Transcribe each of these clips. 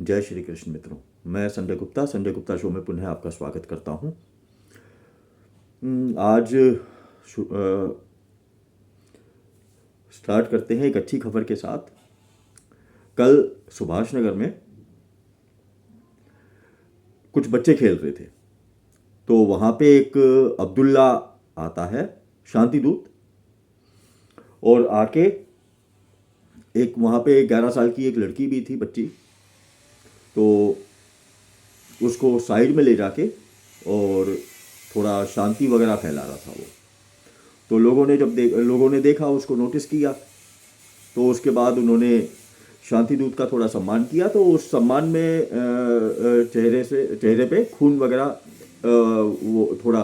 जय श्री कृष्ण मित्रों। मैं संजय गुप्ता शो में पुनः आपका स्वागत करता हूं। आज स्टार्ट करते हैं एक अच्छी खबर के साथ। कल सुभाष नगर में कुछ बच्चे खेल रहे थे, तो वहाँ पे एक अब्दुल्ला आता है, शांति दूत, और आके एक वहाँ पे 11 साल की एक लड़की भी थी, बच्ची, तो उसको साइड में ले जाके और थोड़ा शांति वगैरह फैला रहा था वो। तो लोगों ने देखा, उसको नोटिस किया, तो उसके बाद उन्होंने शांति दूत का थोड़ा सम्मान किया। तो उस सम्मान में चेहरे पे खून वगैरह, वो थोड़ा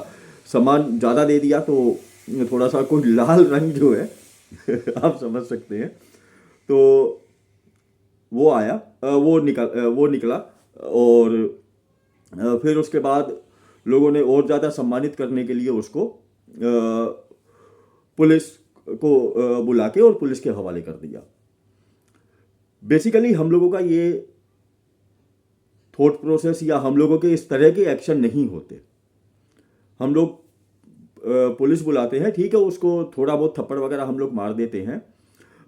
सम्मान ज़्यादा दे दिया, तो थोड़ा सा कोई लाल रंग जो है आप समझ सकते हैं। तो वो आया, वो निकला, और फिर उसके बाद लोगों ने और ज़्यादा सम्मानित करने के लिए उसको पुलिस को बुला के और पुलिस के हवाले कर दिया। बेसिकली हम लोगों का ये थॉट प्रोसेस या हम लोगों के इस तरह के एक्शन नहीं होते। हम लोग पुलिस बुलाते हैं, ठीक है, उसको थोड़ा बहुत थप्पड़ वगैरह हम लोग मार देते हैं,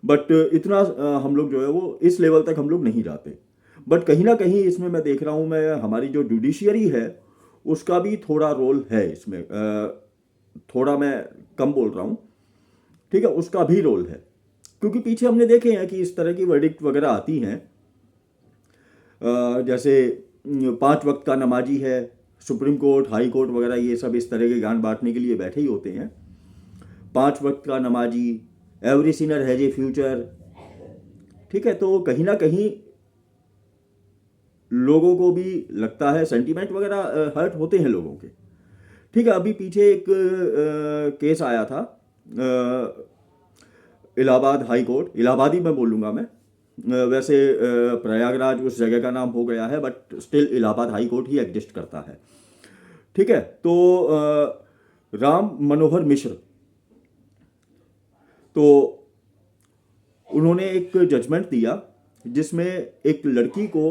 बट इतना हम लोग जो है वो इस लेवल तक हम लोग नहीं जाते। बट कहीं ना कहीं इसमें मैं देख रहा हूँ, मैं हमारी जो जुडिशियरी है उसका भी थोड़ा रोल है इसमें। थोड़ा मैं कम बोल रहा हूँ, ठीक है, उसका भी रोल है, क्योंकि पीछे हमने देखे हैं कि इस तरह की वर्डिक्ट वगैरह आती हैं। जैसे 5 वक्त का नमाजी है, सुप्रीम कोर्ट, हाई कोर्ट वगैरह, ये सब इस तरह के ज्ञान बांटने के लिए बैठे ही होते हैं। 5 वक्त का नमाजी, every sinner has a future, ठीक है। तो कहीं ना कहीं लोगों को भी लगता है, सेंटीमेंट वगैरह हर्ट होते हैं लोगों के, ठीक है। अभी पीछे एक केस आया था, इलाहाबाद हाई कोर्ट, इलाहाबादी मैं बोलूँगा मैं, वैसे प्रयागराज उस जगह का नाम हो गया है, but still Allahabad high court he exist करता है, ठीक है। तो राम मनोहर मिश्र, तो उन्होंने एक जजमेंट दिया जिसमें एक लड़की को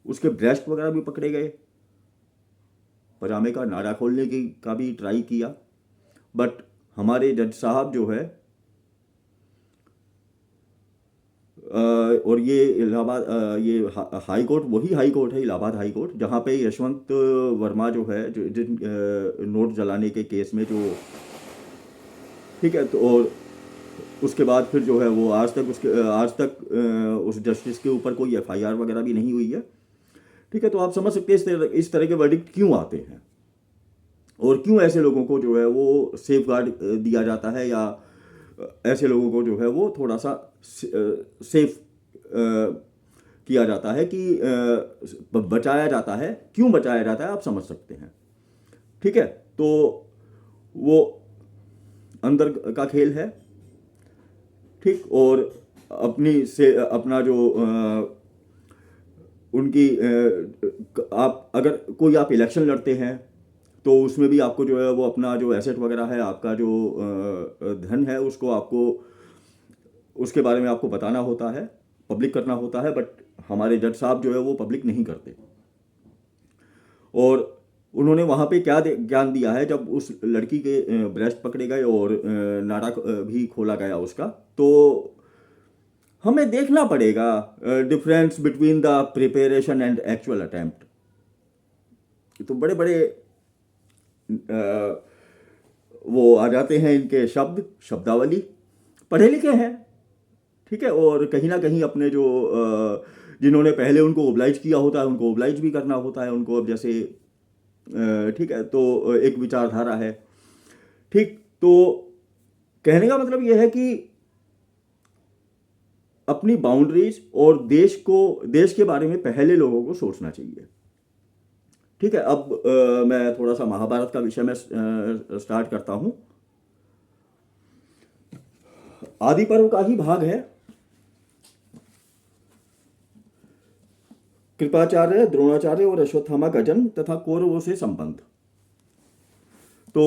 उसके ब्रेस्ट वगैरह भी पकड़े गए, पजामे का नाड़ा खोलने की का भी ट्राई किया, बट हमारे जज साहब जो है, और ये इलाहाबाद, ये हाई कोर्ट, वही हाई कोर्ट है, इलाहाबाद हाई कोर्ट, जहाँ पे यशवंत वर्मा जो है, जो जिन नोट जलाने के केस में जो, ठीक है, तो और उसके बाद फिर जो है वो आज तक उस जस्टिस के ऊपर कोई एफआईआर वगैरह भी नहीं हुई है, ठीक है। तो आप समझ सकते हैं इस तरह के वर्डिक्ट क्यों आते हैं और क्यों ऐसे लोगों को जो है वो सेफ गार्ड दिया जाता है, या ऐसे लोगों को जो है वो थोड़ा सा सेफ किया जाता है, कि बचाया जाता है। क्यों बचाया जाता है आप समझ सकते हैं, ठीक है। तो वो अंदर का खेल है, ठीक। और अपना जो उनकी आप अगर कोई आप इलेक्शन लड़ते हैं तो उसमें भी आपको जो है वो अपना जो एसेट वगैरह है, आपका जो धन है, उसको आपको उसके बारे में आपको बताना होता है, पब्लिक करना होता है, बट हमारे जज साहब जो है वो पब्लिक नहीं करते। और उन्होंने वहाँ पे क्या ज्ञान दिया है, जब उस लड़की के ब्रेस्ट पकड़े गए और नाड़ा भी खोला गया उसका, तो हमें देखना पड़ेगा difference between the preparation and actual attempt. तो बड़े बड़े वो आ जाते हैं, इनके शब्दावली, पढ़े लिखे हैं, ठीक है। और कहीं ना कहीं अपने जो जिन्होंने पहले उनको ओब्लाइज किया होता है उनको ओब्लाइज भी करना होता है उनको, अब जैसे, ठीक है। तो एक विचारधारा है, ठीक। तो कहने का मतलब यह है कि अपनी बाउंड्रीज और देश के बारे में पहले लोगों को सोचना चाहिए, ठीक है। अब मैं थोड़ा सा महाभारत का विषय में स्टार्ट करता हूं। आदि पर्व का ही भाग है। कृपाचार्य, द्रोणाचार्य और अश्वत्थामा का जन्म तथा कौरवों से संबंध। तो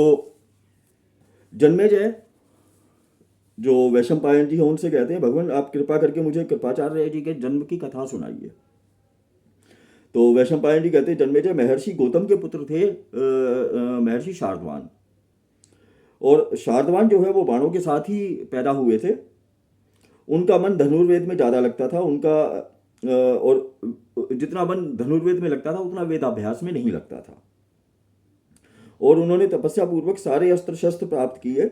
जन्मेजय जो वैशंपायन जी हैं उनसे कहते हैं, भगवान आप कृपा करके मुझे कृपाचार्य जी के जन्म की कथा सुनाइए। तो वैशंपायन जी कहते हैं, जन्मेजय महर्षि गौतम के पुत्र थे महर्षि शार्दवान। और शार्दवान जो है वो बाणों के साथ ही पैदा हुए थे। उनका मन धनुर्वेद में ज़्यादा लगता था। और जितना मन धनुर्वेद में लगता था उतना वेदाभ्यास में नहीं लगता था। और उन्होंने तपस्या पूर्वक सारे अस्त्र शस्त्र प्राप्त किए।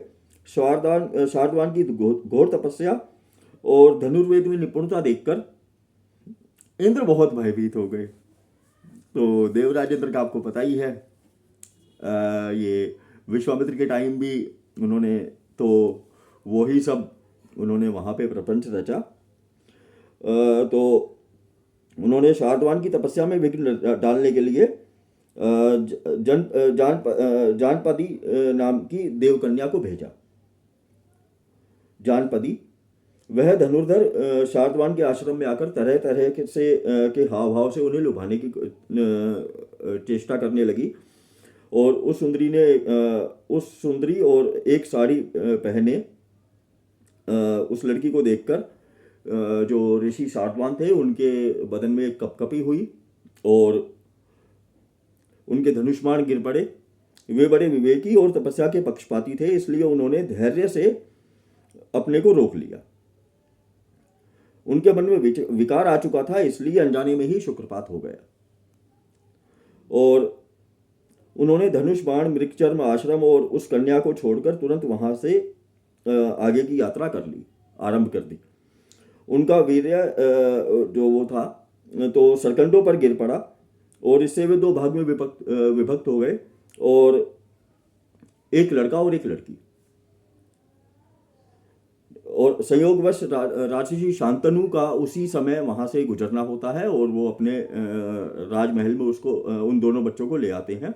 शार्दवान की घोर तपस्या और धनुर्वेद में निपुणता देखकर इंद्र बहुत भयभीत हो गए। तो देवराज इंद्र का आपको पता ही है, ये विश्वामित्र के टाइम भी उन्होंने तो वही सब उन्होंने वहाँ पे प्रपंच रचा। तो उन्होंने शार्दवान की तपस्या में विघ्न डालने के लिए जानपदी नाम की देवकन्या को भेजा। जानपदी वह धनुर्धर शार्दवान के आश्रम में आकर तरह तरह के हाव भाव से उन्हें लुभाने की चेष्टा करने लगी। और उस सुंदरी और एक साड़ी पहने उस लड़की को देखकर जो ऋषि शार्दवान थे उनके बदन में कपकपी हुई और उनके धनुष्मान गिर पड़े। वे बड़े विवेकी और तपस्या के पक्षपाती थे, इसलिए उन्होंने धैर्य से अपने को रोक लिया। उनके मन में विकार आ चुका था, इसलिए अनजाने में ही शुक्रपात हो गया। और उन्होंने धनुष बाण मृगचर्म आश्रम और उस कन्या को छोड़कर तुरंत वहां से आगे की यात्रा आरंभ कर दी। उनका वीर्य जो वो था तो सरकंडों पर गिर पड़ा और इससे वे दो भाग में विभक्त हो गए, और एक लड़का और एक लड़की। और संयोगवश राजर्षि शांतनु का उसी समय वहां से गुजरना होता है और वो अपने राजमहल में उसको उन दोनों बच्चों को ले आते हैं।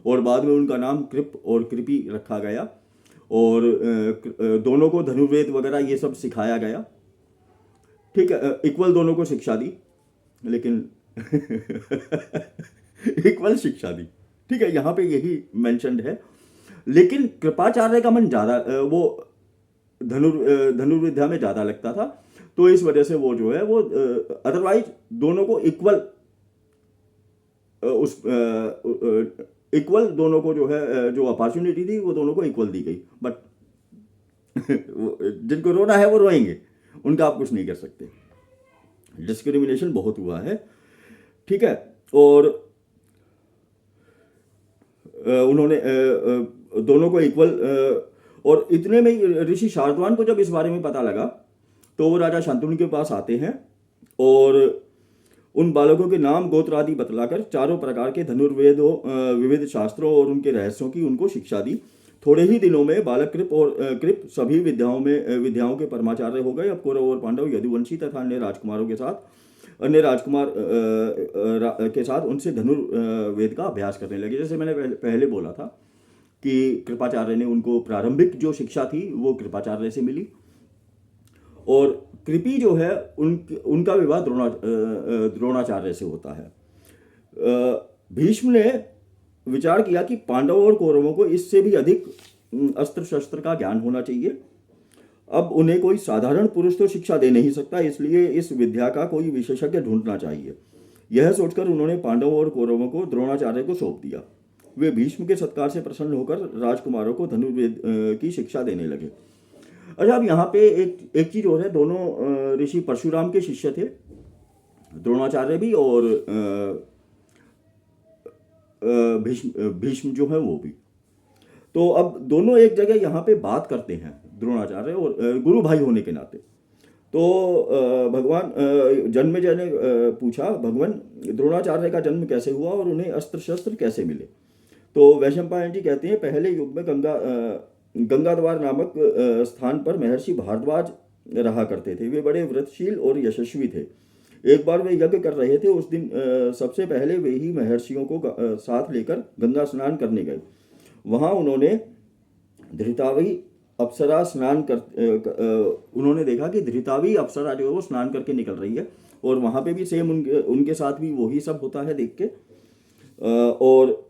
और बाद में उनका नाम कृप और कृपी रखा गया और दोनों को धनुर्वेद वगैरह ये सब सिखाया गया। ठीक है, इक्वल दोनों को शिक्षा दी, लेकिन इक्वल शिक्षा दी। ठीक है, यहाँ पे यही मेंशन्ड है। लेकिन कृपाचार्य का मन ज़्यादा वो धनुर्विद्या में ज़्यादा लगता था, तो इस वजह से वो जो है वो अदरवाइज दोनों को इक्वल दोनों को जो है जो अपॉर्चुनिटी थी वो दोनों को इक्वल दी गई। बट जिनको रोना है वो रोएंगे, उनका आप कुछ नहीं कर सकते। डिस्क्रिमिनेशन बहुत हुआ है। ठीक है, और उन्होंने दोनों को इक्वल और इतने में ऋषि शार्दवान को जब इस बारे में पता लगा तो वो राजा शांतनु के पास आते हैं और उन बालकों के नाम गोत्र आदि बतलाकर चारों प्रकार के धनुर्वेदों विविध शास्त्रों और उनके रहस्यों की उनको शिक्षा दी। थोड़े ही दिनों में बालक कृप सभी विद्याओं के परमाचार्य हो गए। अब कौरव और पांडव यदुवंशी तथा अन्य राजकुमार के साथ उनसे धनुर्वेद का अभ्यास करने लगे। जैसे मैंने पहले बोला था कि कृपाचार्य ने उनको प्रारंभिक जो शिक्षा थी वो कृपाचार्य से मिली। और कृपी जो है उनका विवाह द्रोणाचार्य से होता है। भीष्म ने विचार किया कि पांडवों और कौरवों को इससे भी अधिक अस्त्र शस्त्र का ज्ञान होना चाहिए। अब उन्हें कोई साधारण पुरुष तो शिक्षा दे नहीं सकता, इसलिए इस विद्या का कोई विशेषज्ञ ढूंढना चाहिए। यह सोचकर उन्होंने पांडवों और कौरवों को द्रोणाचार्य को सौंप दिया। वे भीष्म के सत्कार से प्रसन्न होकर राजकुमारों को धनुर्वेद की शिक्षा देने लगे। अच्छा, अब यहाँ पे एक चीज और है, दोनों ऋषि परशुराम के शिष्य थे, द्रोणाचार्य भी और भीष्म जो है वो भी। तो अब दोनों एक जगह यहाँ पे बात करते हैं, द्रोणाचार्य और गुरु भाई होने के नाते। तो भगवान जन्मेजय ने पूछा, भगवान द्रोणाचार्य का जन्म कैसे हुआ और उन्हें अस्त्र शस्त्र कैसे मिले? तो वैशंपायन जी कहते हैं, पहले युग में गंगाद्वार नामक स्थान पर महर्षि भारद्वाज रहा करते थे। वे बड़े व्रतशील और यशस्वी थे। एक बार वे यज्ञ कर रहे थे। उस दिन सबसे पहले वे ही महर्षियों को साथ लेकर गंगा स्नान करने गए। वहाँ उन्होंने धृतावी अप्सरा उन्होंने देखा कि धृतावी अप्सरा जो है वो स्नान करके निकल रही है, और वहाँ पे भी सेम उनके साथ भी वही सब होता है देख के। और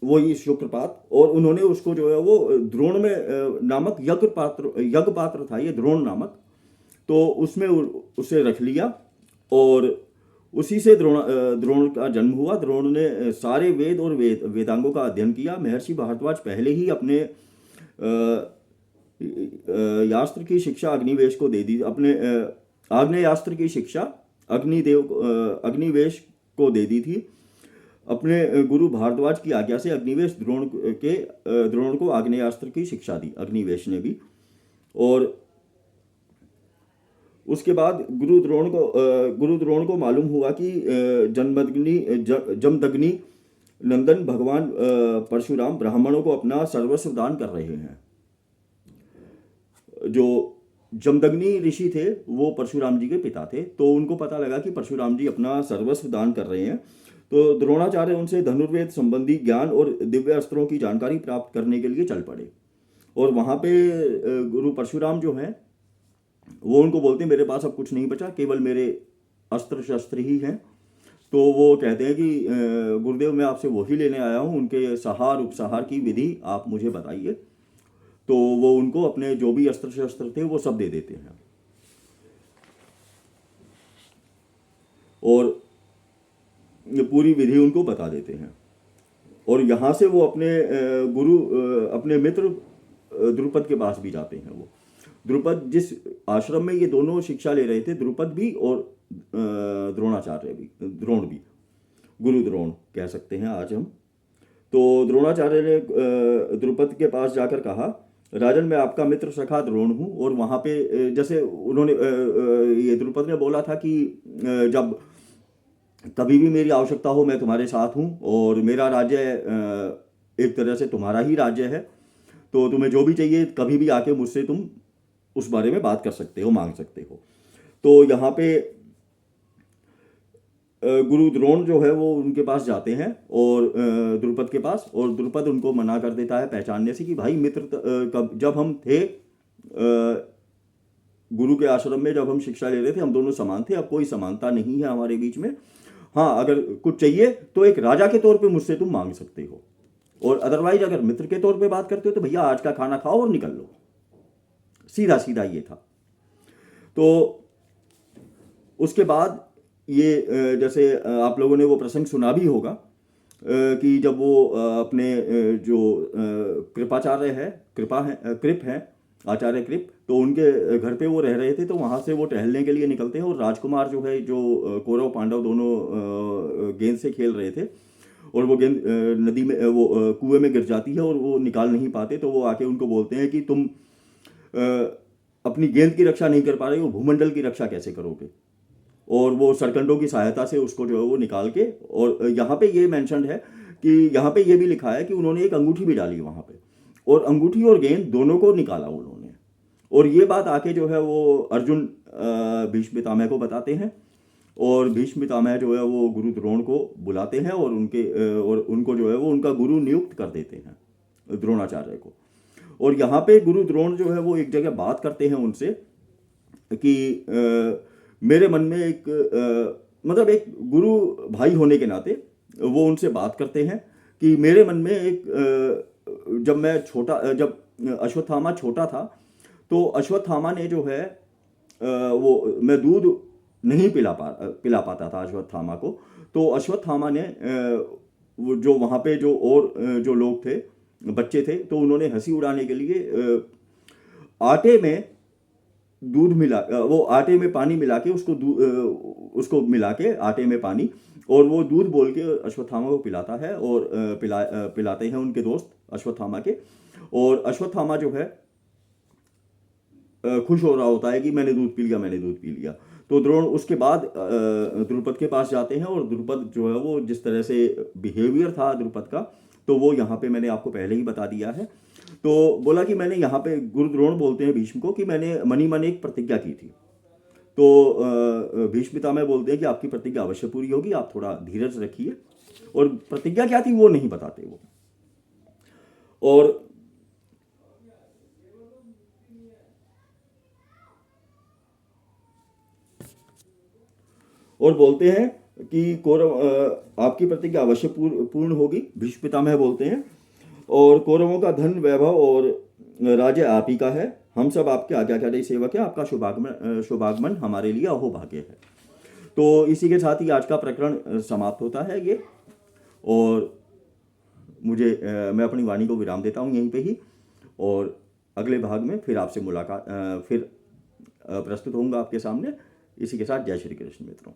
वही शुक्रपात, और उन्होंने उसको जो है वो द्रोण में नामक यज्ञ पात्र था ये द्रोण नामक, तो उसमें उसे रख लिया, और उसी से द्रोण का जन्म हुआ। द्रोण ने सारे वेद और वेदांगों का अध्ययन किया। महर्षि भारद्वाज पहले ही अपने यास्त्र की शिक्षा अग्निवेश को दे दी, अपने आग्नेयास्त्र की शिक्षा अग्निवेश को दे दी थी। अपने गुरु भारद्वाज की आज्ञा से अग्निवेश द्रोण को आग्नेयास्त्र की शिक्षा दी, अग्निवेश ने भी। और उसके बाद गुरु द्रोण को मालूम हुआ कि जमदग्नि नंदन भगवान परशुराम ब्राह्मणों को अपना सर्वस्व दान कर रहे हैं। जो जमदग्नि ऋषि थे वो परशुराम जी के पिता थे, तो उनको पता लगा कि परशुराम जी अपना सर्वस्व दान कर रहे हैं। तो द्रोणाचार्य उनसे धनुर्वेद संबंधी ज्ञान और दिव्य अस्त्रों की जानकारी प्राप्त करने के लिए चल पड़े। और वहाँ पे गुरु परशुराम जो हैं वो उनको बोलते हैं मेरे पास अब कुछ नहीं बचा, केवल मेरे अस्त्र शस्त्र ही हैं। तो वो कहते हैं कि गुरुदेव मैं आपसे वही लेने आया हूँ, उनके सहार उपसहार की विधि आप मुझे बताइए। तो वो उनको अपने जो भी अस्त्र शस्त्र थे वो सब दे देते हैं, और पूरी विधि उनको बता देते हैं। और यहाँ से वो अपने मित्र द्रुपद के पास भी जाते हैं। वो द्रुपद जिस आश्रम में ये दोनों शिक्षा ले रहे थे, द्रुपद भी और द्रोणाचार्य भी, द्रोण भी, गुरु द्रोण कह सकते हैं आज हम। तो द्रोणाचार्य ने द्रुपद के पास जाकर कहा राजन मैं आपका मित्र सखा द्रोण हूँ। और वहाँ पे जैसे उन्होंने ये द्रुपद ने बोला था कि जब कभी भी मेरी आवश्यकता हो मैं तुम्हारे साथ हूँ, और मेरा राज्य एक तरह से तुम्हारा ही राज्य है, तो तुम्हें जो भी चाहिए कभी भी आके मुझसे तुम उस बारे में बात कर सकते हो, मांग सकते हो। तो यहाँ पे गुरु द्रोण जो है वो उनके पास जाते हैं, और द्रुपद के पास, और द्रुपद उनको मना कर देता है पहचानने से कि भाई मित्र जब हम थे गुरु के आश्रम में, जब हम शिक्षा ले रहे थे हम दोनों समान थे, अब कोई समानता नहीं है हमारे बीच में। हाँ अगर कुछ चाहिए तो एक राजा के तौर पे मुझसे तुम मांग सकते हो, और अदरवाइज अगर मित्र के तौर पे बात करते हो तो भैया आज का खाना खाओ और निकल लो। सीधा सीधा ये था। तो उसके बाद ये जैसे आप लोगों ने वो प्रसंग सुना भी होगा कि जब वो अपने जो कृपाचार्य है, कृप है, आचार्य कृप, तो उनके घर पे वो रह रहे थे, तो वहाँ से वो टहलने के लिए निकलते हैं। और राजकुमार जो है, जो कौरव पांडव दोनों गेंद से खेल रहे थे, और वो गेंद नदी में, वो कुएं में गिर जाती है और वो निकाल नहीं पाते। तो वो आके उनको बोलते हैं कि तुम अपनी गेंद की रक्षा नहीं कर पा रहे हो, भूमंडल की रक्षा कैसे करोगे। और वो सरकंडों की सहायता से उसको जो है वो निकाल के, और यहाँ पे ये मेंशन्ड है कि यहाँ पे ये भी लिखा है कि उन्होंने एक अंगूठी भी डाली वहाँ पे, और अंगूठी और गेंद दोनों को निकाला उन्होंने। और ये बात आके जो है वो अर्जुन भीष्म पितामह को बताते हैं, और भीष्म पितामह जो है वो गुरु द्रोण को बुलाते हैं, और उनको जो है वो उनका गुरु नियुक्त कर देते हैं द्रोणाचार्य को। और यहाँ पे गुरु द्रोण जो है वो एक जगह बात करते हैं उनसे कि मेरे मन में एक मतलब एक गुरु भाई होने के नाते वो उनसे बात करते हैं कि मेरे मन में एक जब अश्वत्थामा छोटा था, तो अश्वत्थामा ने जो है वो मैं दूध नहीं पिला पाता था अश्वत्थामा को। तो अश्वत्थामा ने वो जो वहाँ पे जो और जो लोग थे, बच्चे थे, तो उन्होंने हंसी उड़ाने के लिए आटे में दूध वो आटे में पानी मिला के उसको मिला के आटे में पानी, और वो दूध बोल के अश्वत्थामा को पिलाता है, और पिलाते हैं उनके दोस्त अश्वत्थामा के। और अश्वत्थामा जो है खुश हो रहा होता है कि मैंने दूध पी लिया। तो द्रोण उसके बाद द्रुपद के पास जाते हैं, और द्रुपद जो है वो जिस तरह से बिहेवियर था द्रुपद का, तो वो यहाँ पे मैंने आपको पहले ही बता दिया है। तो बोला कि मैंने यहाँ पे, गुरु द्रोण बोलते हैं भीष्म को कि मैंने मनी मन एक प्रतिज्ञा की थी। तो भीष्म पितामह बोलते हैं कि आपकी प्रतिज्ञा अवश्य पूरी होगी, आप थोड़ा धीरज रखिए। और प्रतिज्ञा क्या थी वो नहीं बताते वो। और बोलते हैं कि कौरव आपकी प्रतिज्ञा अवश्य पूर्ण होगी, भीष्म पितामह बोलते हैं, और कौरवों का धन वैभव और राज्य आप ही का है, हम सब आपके आज्ञाकारी सेवक हैं, आपका शुभागमन हमारे लिए अहोभाग्य है। तो इसी के साथ ही आज का प्रकरण समाप्त होता है ये, और मैं अपनी वाणी को विराम देता हूँ यहीं पे ही, और अगले भाग में फिर आपसे मुलाकात फिर प्रस्तुत होऊंगा आपके सामने। इसी के साथ जय श्री कृष्ण मित्रों।